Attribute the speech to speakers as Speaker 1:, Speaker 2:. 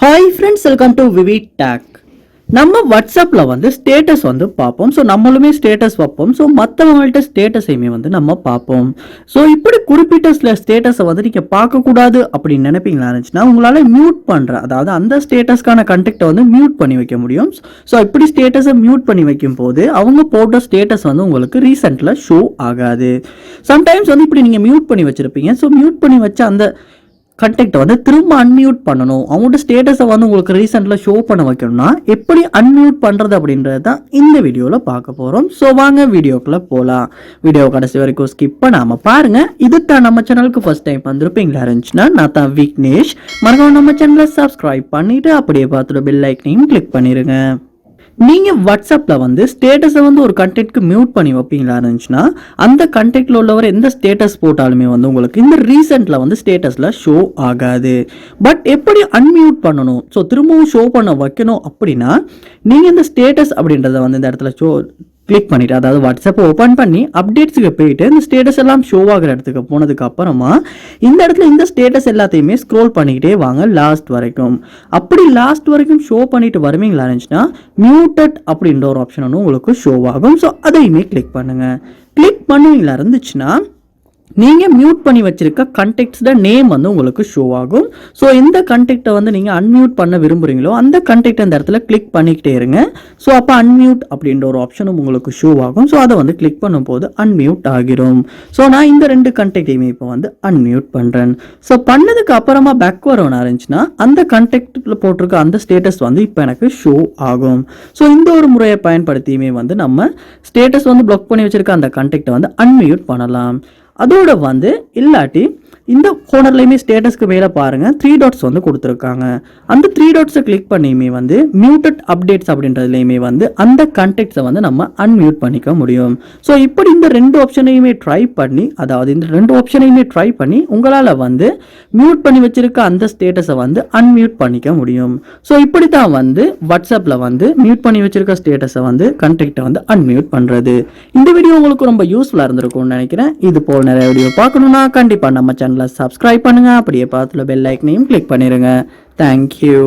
Speaker 1: Hi friends, welcome to VividTech. நம்ம வாட்ஸ்அப்ல status பார்ப்போம். ஸோ நம்மளுமே ஸ்டேட்டஸ் வைப்போம். ஸோ மற்றவங்கள்ட்ட ஸ்டேட்டஸையுமே நம்ம பார்ப்போம். ஸோ இப்படி குறிப்பிட்ட சில ஸ்டேட்டஸை நீங்கள் பார்க்கக்கூடாது அப்படின்னு நினைப்பீங்களா இருந்துச்சுன்னா உங்களால் மியூட் பண்ணுற அதாவது அந்த ஸ்டேட்டஸ்க்கான கண்டெக்டை மியூட் பண்ணி வைக்க முடியும். ஸோ இப்படி ஸ்டேட்டஸை மியூட் பண்ணி வைக்கும் போது அவங்க போட்ட ஸ்டேட்டஸ் உங்களுக்கு ரீசெண்டில் ஷோ ஆகாது. சம்டைம்ஸ் இப்படி நீங்கள் மியூட் பண்ணி வச்சுருப்பீங்க. ஸோ மியூட் பண்ணி வச்ச அந்த கண்டெக்டை திரும்ப அன்மியூட் பண்ணணும். அவங்களோட ஸ்டேட்டஸை உங்களுக்கு ரீசெண்டில் ஷோ பண்ண வைக்கணும்னா எப்படி அன்மியூட் பண்ணுறது அப்படின்றது தான் இந்த வீடியோவில் பார்க்க போகிறோம். ஸோ வாங்க வீடியோக்குள்ளே போகலாம். வீடியோ கடைசி வரைக்கும் ஸ்கிப் பண்ணாமல் பாருங்கள். இதுதான் நம்ம சேனலுக்கு ஃபர்ஸ்ட் டைம் வந்திருப்பீங்களா இருந்துச்சுன்னா நான் தான் விக்னேஷ். மறக்காம நம்ம சேனலை சப்ஸ்கிரைப் பண்ணிவிட்டு அப்படியே பார்த்துட்டு பெல் ஐக்கனையும் கிளிக் பண்ணிடுங்க. நீங்கள் வாட்ஸ்அப்பில் ஸ்டேட்டஸை ஒரு கண்டெக்ட்க்கு மியூட் பண்ணி வைப்பீங்களா இருந்துச்சுன்னா அந்த கண்டெக்டில் உள்ளவர் எந்த ஸ்டேட்டஸ் போட்டாலுமே உங்களுக்கு இந்த ரீசெண்டில் ஸ்டேட்டஸில் ஷோ ஆகாது. பட் எப்படி அன்மியூட் பண்ணணும், ஸோ திரும்பவும் ஷோ பண்ண வைக்கணும் அப்படின்னா நீங்கள் இந்த ஸ்டேட்டஸ் அப்படின்றத இந்த இடத்துல கிளிக் பண்ணிவிட்டு அதாவது வாட்ஸ்அப்பை ஓப்பன் பண்ணி அப்டேட்ஸுக்கு போயிட்டு இந்த ஸ்டேட்டஸ் எல்லாம் ஷோ ஆகிற இடத்துக்கு போனதுக்கு அப்புறமா இந்த இடத்துல இந்த ஸ்டேட்டஸ் எல்லாத்தையுமே ஸ்க்ரோல் பண்ணிக்கிட்டே வாங்க லாஸ்ட் வரைக்கும். அப்படி லாஸ்ட் வரைக்கும் ஷோ பண்ணிட்டு வருவீங்களா இருந்துச்சுன்னா மியூட்டட் அப்படின்ற ஒரு ஆப்ஷன் உங்களுக்கு ஷோ ஆகும். ஸோ அதையுமே கிளிக் பண்ணுங்கள். கிளிக் பண்ணுவீங்களா இருந்துச்சுன்னா நீங்கள் மியூட் பண்ணி வச்சிருக்க கண்டெக்ட்ஸோட நேம் உங்களுக்கு ஷோ ஆகும். ஸோ எந்த கண்டெக்டை நீங்கள் அன்மியூட் பண்ண விரும்புகிறீங்களோ அந்த கண்டெக்ட் அந்த இடத்துல கிளிக் பண்ணிக்கிட்டே இருங்க. ஸோ அப்போ அன்மியூட் அப்படின்ற ஒரு ஆப்ஷனும் உங்களுக்கு ஷோ ஆகும். ஸோ அதை கிளிக் பண்ணும்போது அன்மியூட் ஆகிரும். ஸோ நான் இந்த ரெண்டு கண்டெக்டையுமே இப்போ அன்மியூட் பண்ணுறேன். ஸோ பண்ணதுக்கு அப்புறமா பேக் வரணும் இருந்துச்சுன்னா அந்த கண்டெக்டில் போட்டிருக்க அந்த ஸ்டேட்டஸ் இப்போ எனக்கு ஷோ ஆகும். ஸோ இந்த ஒரு முறையை பயன்படுத்தியுமே நம்ம ஸ்டேட்டஸ் பிளாக் பண்ணி வச்சிருக்க அந்த கண்டெக்டை அன்மியூட் பண்ணலாம். அதோட இல்லாட்டி இந்த கோனர்லையுமே ஸ்டேட்டஸ்க்கு மேலே பாருங்கள் 3 டாட்ஸ் கொடுத்துருக்காங்க. அந்த 3 டாட்ஸை கிளிக் பண்ணியுமே மியூட்டட் அப்டேட்ஸ் அப்படின்றதுலையுமே அந்த கண்டெக்ட்ஸை நம்ம அன்மியூட் பண்ணிக்க முடியும். ஸோ இப்படி இந்த ரெண்டு ஆப்ஷனையுமே ட்ரை பண்ணி அதாவது இந்த ரெண்டு ஆப்ஷனையுமே ட்ரை பண்ணி உங்களால் மியூட் பண்ணி வச்சிருக்க அந்த ஸ்டேட்டஸை அன்மியூட் பண்ணிக்க முடியும். ஸோ இப்படி தான் வாட்ஸ்அப்பில் மியூட் பண்ணி வச்சிருக்க ஸ்டேட்டஸை கண்டெக்டை அன்மியூட் பண்ணுறது. இந்த வீடியோ உங்களுக்கு ரொம்ப யூஸ்ஃபுல்லாக இருந்திருக்கும்னு நினைக்கிறேன். இது போல் நிறைய வீடியோ பார்க்கணுன்னா கண்டிப்பாக நம்ம சேனலை சப்ஸ்கிரைப் பண்ணுங்க. அப்படியே பார்த்துல பெல் ஐக்கனையும் கிளிக் பண்ணிருங்க. தேங்க்யூ.